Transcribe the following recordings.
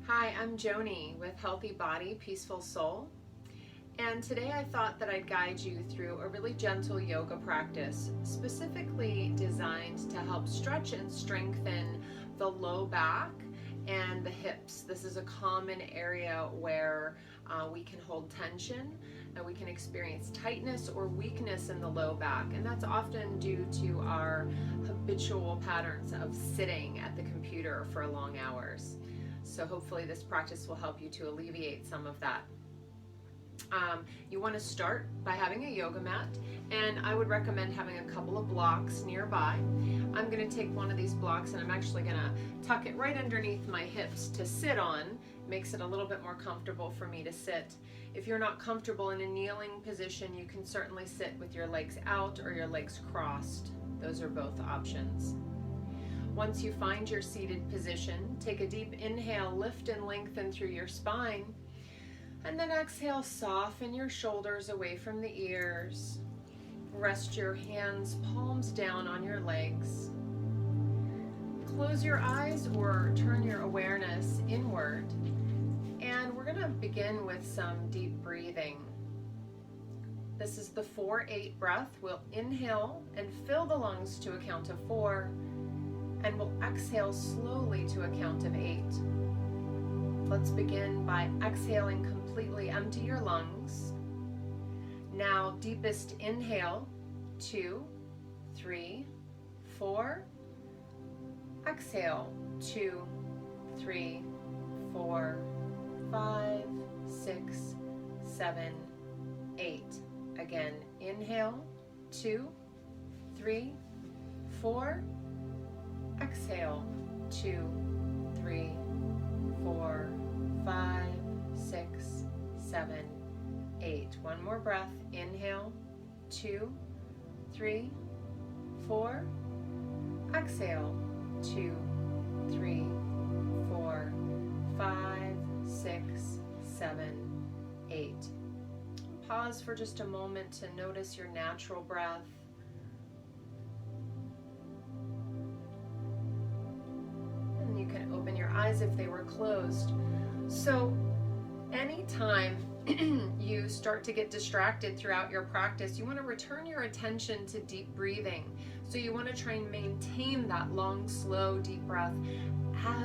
Hi, I'm Joni with Healthy Body, Peaceful Soul. And today I thought that I'd guide you through a really gentle yoga practice, specifically designed to help stretch and strengthen the low back and the hips. This is a common area where we can hold tension and we can experience tightness or weakness in the low back. And that's often due to our habitual patterns of sitting at the computer for long hours. So hopefully this practice will help you to alleviate some of that. You want to start by having a yoga mat, and I would recommend having a couple of blocks nearby. I'm going to take one of these blocks and I'm actually going to tuck it right underneath my hips to sit on. Makes it a little bit more comfortable for me to sit. If you're not comfortable in a kneeling position, you can certainly sit with your legs out or your legs crossed. Those are both options. Once you find your seated position, take a deep inhale, lift and lengthen through your spine, and then exhale, soften your shoulders away from the ears. Rest your hands, palms down on your legs. Close your eyes or turn your awareness inward, and we're going to begin with some deep breathing. This is the 4-8 breath. We'll inhale and fill the lungs to a count of 4. And we'll exhale slowly to a count of 8. Let's begin by exhaling completely. Empty your lungs. Now, deepest inhale, 2, 3, 4. Exhale, 2, 3, 4, 5, 6, 7, 8. Again, inhale, 2, 3, 4. Exhale, 2, 3, 4, 5, 6, 7, 8. One more breath. Inhale, 2, 3, 4. Exhale, 2, 3, 4, 5, 6, 7, 8. Pause for just a moment to notice your natural breath. You can open your eyes if they were closed. So anytime you start to get distracted throughout your practice, you want to return your attention to deep breathing. So you want to try and maintain that long, slow, deep breath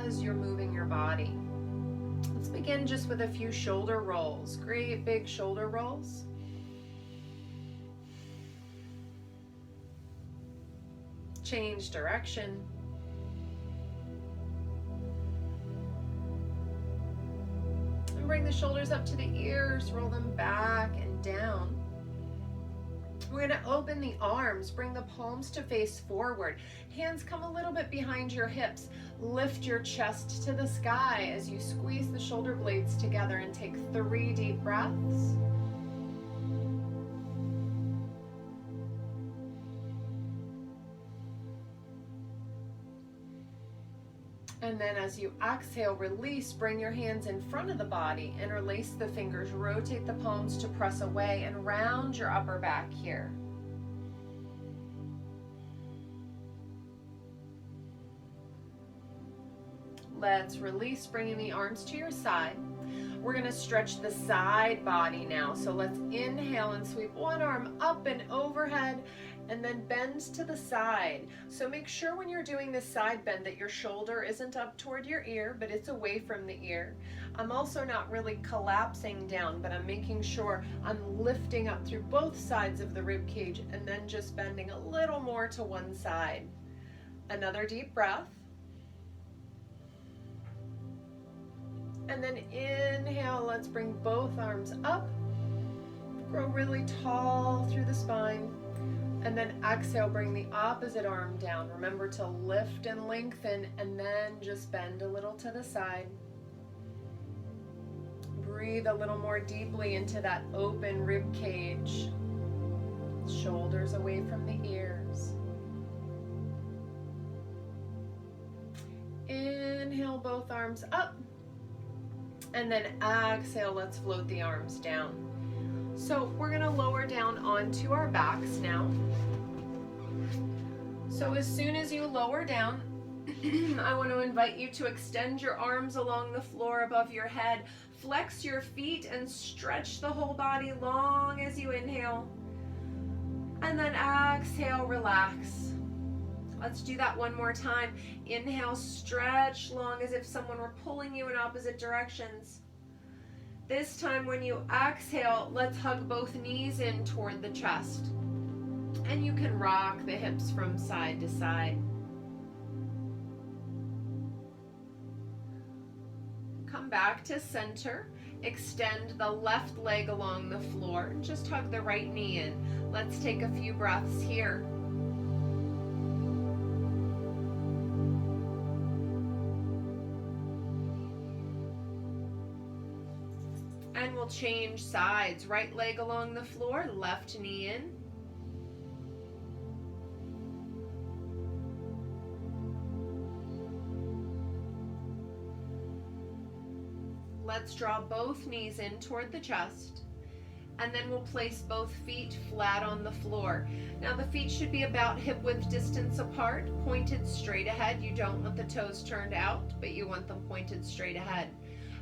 as you're moving your body. Let's begin just with a few shoulder rolls. Great big shoulder rolls. Change direction. Bring the shoulders up to the ears, roll them back and down. We're going to open the arms, bring the palms to face forward. Hands come a little bit behind your hips. Lift your chest to the sky as you squeeze the shoulder blades together and take 3 deep breaths. And then as you exhale, release, bring your hands in front of the body, interlace the fingers, rotate the palms to press away and round your upper back here. Let's release, bringing the arms to your side. We're going to stretch the side body now. So let's inhale and sweep one arm up and overhead, and then bend to the side. So make sure when you're doing this side bend that your shoulder isn't up toward your ear, but it's away from the ear. I'm also not really collapsing down, but I'm making sure I'm lifting up through both sides of the rib cage and then just bending a little more to one side. Another deep breath. And then inhale, let's bring both arms up. Grow really tall through the spine. And then exhale, bring the opposite arm down. Remember to lift and lengthen, and then just bend a little to the side. Breathe a little more deeply into that open rib cage. Shoulders away from the ears. Inhale, both arms up. And then exhale, let's float the arms down. So we're going to lower down onto our backs now. So as soon as you lower down, I want to invite you to extend your arms along the floor above your head. Flex your feet and stretch the whole body long as you inhale. And then exhale, relax. Let's do that one more time. Inhale, stretch long as if someone were pulling you in opposite directions. This time when you exhale, let's hug both knees in toward the chest. And you can rock the hips from side to side. Come back to center. Extend the left leg along the floor. Just hug the right knee in. Let's take a few breaths here. And we'll change sides. Right leg along the floor, left knee in. Let's draw both knees in toward the chest, and then we'll place both feet flat on the floor. Now the feet should be about hip width distance apart, pointed straight ahead. You don't want the toes turned out, but you want them pointed straight ahead.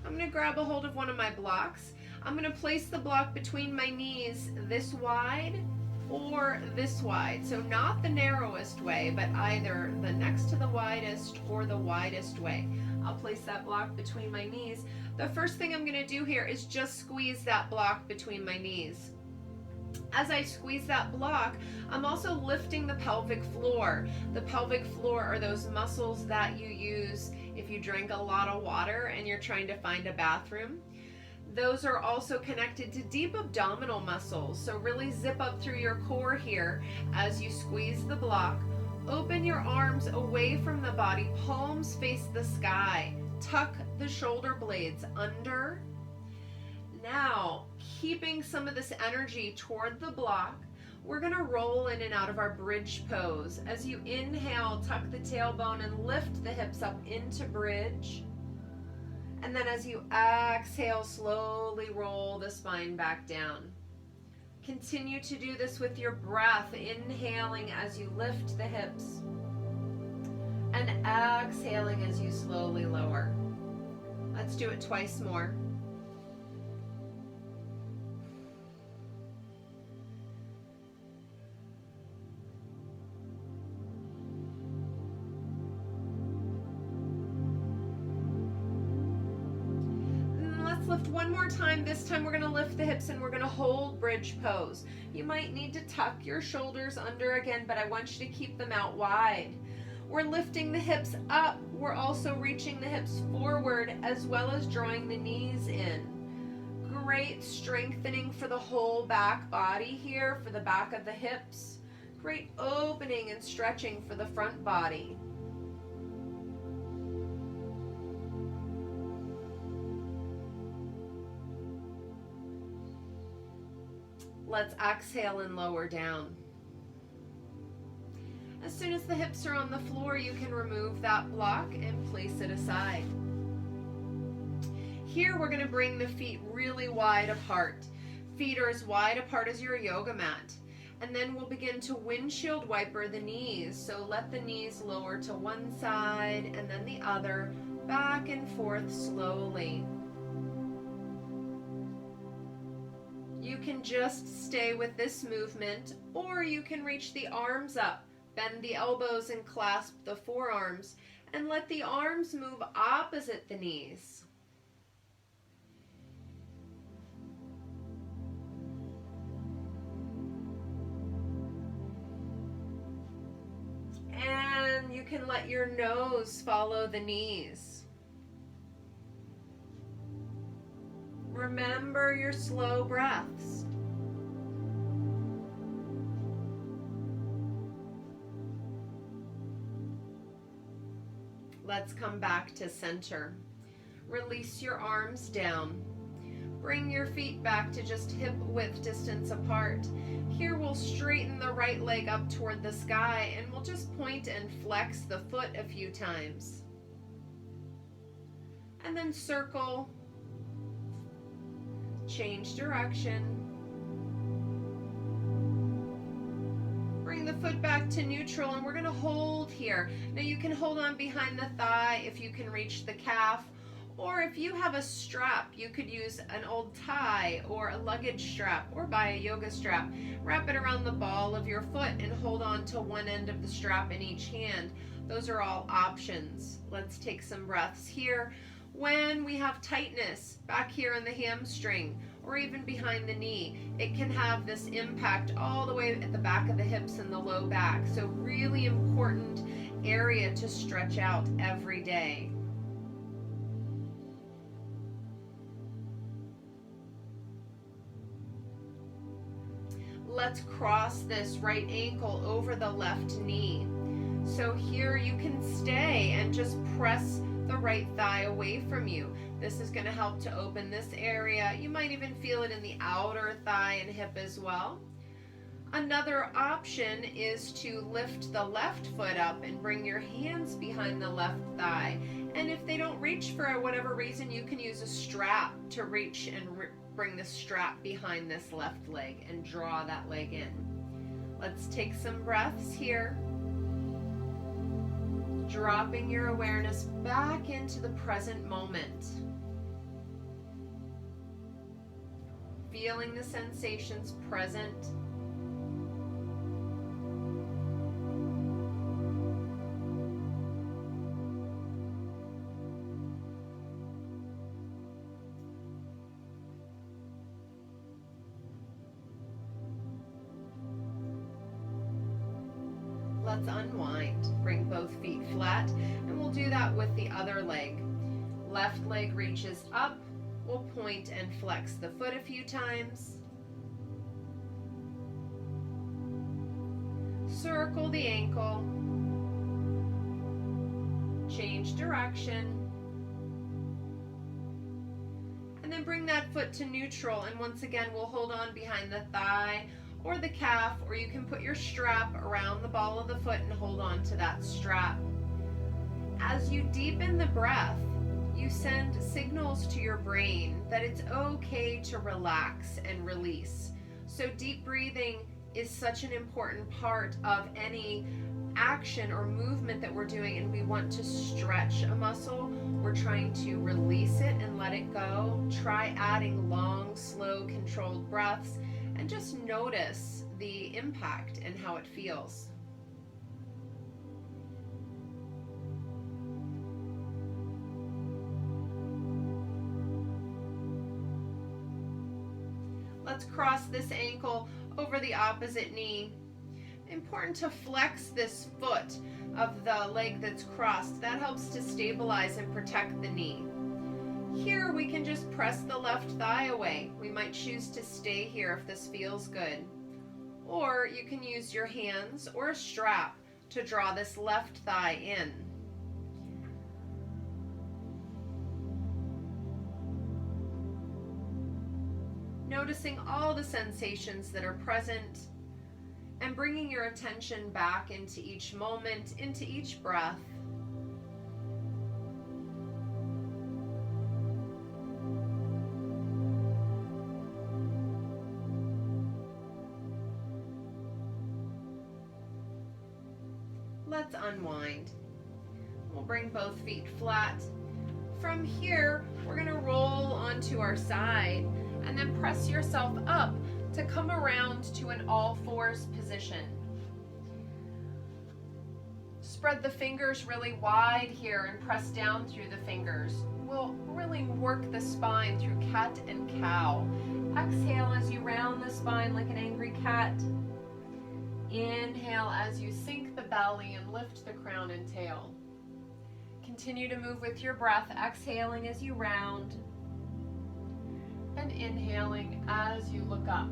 I'm going to grab a hold of one of my blocks. I'm going to place the block between my knees this wide or this wide. So not the narrowest way, but either the next to the widest or the widest way. I'll place that block between my knees. The first thing I'm going to do here is just squeeze that block between my knees. As I squeeze that block, I'm also lifting the pelvic floor. The pelvic floor are those muscles that you use if you drink a lot of water and you're trying to find a bathroom. Those are also connected to deep abdominal muscles. So really zip up through your core here as you squeeze the block. Open your arms away from the body, palms face the sky. Tuck the shoulder blades under. Now, keeping some of this energy toward the block, we're going to roll in and out of our bridge pose. As you inhale, tuck the tailbone and lift the hips up into bridge. And then as you exhale, slowly roll the spine back down. Continue to do this with your breath, inhaling as you lift the hips and exhaling as you slowly lower. Let's do it twice more. Lift one more time. This time we're going to lift the hips and we're going to hold bridge pose. You might need to tuck your shoulders under again, but I want you to keep them out wide. We're lifting the hips up. We're also reaching the hips forward as well as drawing the knees in. Great strengthening for the whole back body here, for the back of the hips. Great opening and stretching for the front body. Let's exhale and lower down. As soon as the hips are on the floor, you can remove that block and place it aside. Here we're going to bring the feet really wide apart. Feet are as wide apart as your yoga mat. And then we'll begin to windshield wiper the knees. So let the knees lower to one side and then the other, back and forth slowly. You can just stay with this movement, or you can reach the arms up, bend the elbows and clasp the forearms, and let the arms move opposite the knees. And you can let your nose follow the knees. Remember your slow breaths. Let's come back to center. Release your arms down. Bring your feet back to just hip width distance apart. Here we'll straighten the right leg up toward the sky and we'll just point and flex the foot a few times. And then circle. Change direction. Bring the foot back to neutral, and we're going to hold here. Now you can hold on behind the thigh if you can reach the calf, or if you have a strap, you could use an old tie or a luggage strap, or buy a yoga strap. Wrap it around the ball of your foot and hold on to one end of the strap in each hand. Those are all options. Let's take some breaths here. When we have tightness back here in the hamstring or even behind the knee, it can have this impact all the way at the back of the hips and the low back. So really important area to stretch out every day. Let's cross this right ankle over the left knee. So here you can stay and just press the right thigh away from you. This is going to help to open this area. You might even feel it in the outer thigh and hip as well. Another option is to lift the left foot up and bring your hands behind the left thigh. And if they don't reach for whatever reason, you can use a strap to reach and bring the strap behind this left leg and draw that leg in. Let's take some breaths here. Dropping your awareness back into the present moment. Feeling the sensations present. Let's unwind. Bring both feet flat, and we'll do that with the other leg. Left leg reaches up. We'll point and flex the foot a few times. Circle the ankle. Change direction. And then bring that foot to neutral, and once again we'll hold on behind the thigh or the calf, or you can put your strap around the ball of the foot and hold on to that strap. As you deepen the breath, you send signals to your brain that it's okay to relax and release. So deep breathing is such an important part of any action or movement that we're doing, and we want to stretch a muscle. We're trying to release it and let it go. Try adding long, slow, controlled breaths, and just notice the impact and how it feels. Let's cross this ankle over the opposite knee. Important to flex this foot of the leg that's crossed. That helps to stabilize and protect the knee. Here we can just press the left thigh away. We might choose to stay here if this feels good. Or you can use your hands or a strap to draw this left thigh in. Noticing all the sensations that are present and bringing your attention back into each moment, into each breath. Let's unwind. We'll bring both feet flat. From here, we're going to roll onto our side and then press yourself up to come around to an all-fours position. Spread the fingers really wide here and press down through the fingers. We'll really work the spine through cat and cow. Exhale as you round the spine like an angry cat. Inhale as you sink the belly and lift the crown and tail. Continue to move with your breath, exhaling as you round and inhaling as you look up.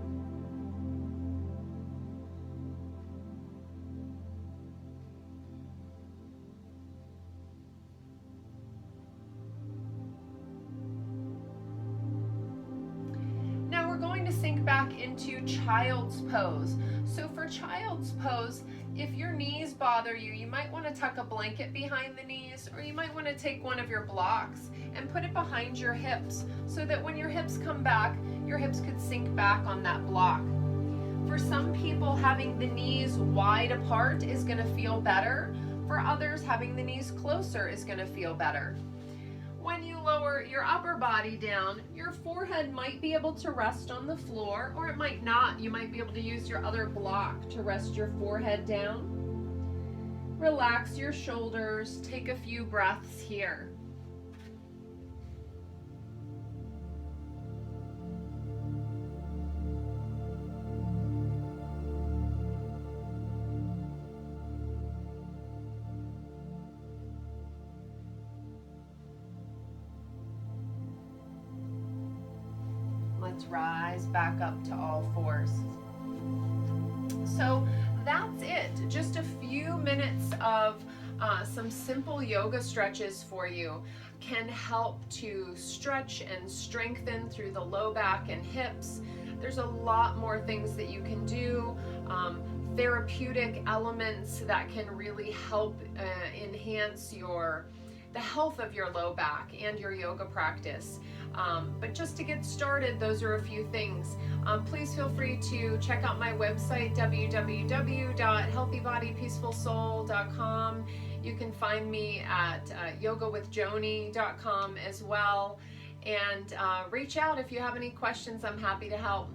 Now we're going to sink back into child's pose. So for child's pose, if your knees bother you, you might want to tuck a blanket behind the knees, or you might want to take one of your blocks and put it behind your hips so that when your hips come back, your hips could sink back on that block. For For some people, having the knees wide apart is going to feel better. For others, having the knees closer is going to feel better. When you lower your upper body down, your forehead might be able to rest on the floor, or it might not. You might be able to use your other block to rest your forehead down. Relax your shoulders. Take a few breaths here. Let's rise back up to all fours. So that's it. Just a few minutes of some simple yoga stretches for you can help to stretch and strengthen through the low back and hips. There's a lot more things that you can do. Therapeutic elements that can really help enhance the health of your low back and your yoga practice. But just to get started, those are a few things. Please feel free to check out my website, www.healthybodypeacefulsoul.com. You can find me at yogawithjoni.com as well. And reach out if you have any questions. I'm happy to help.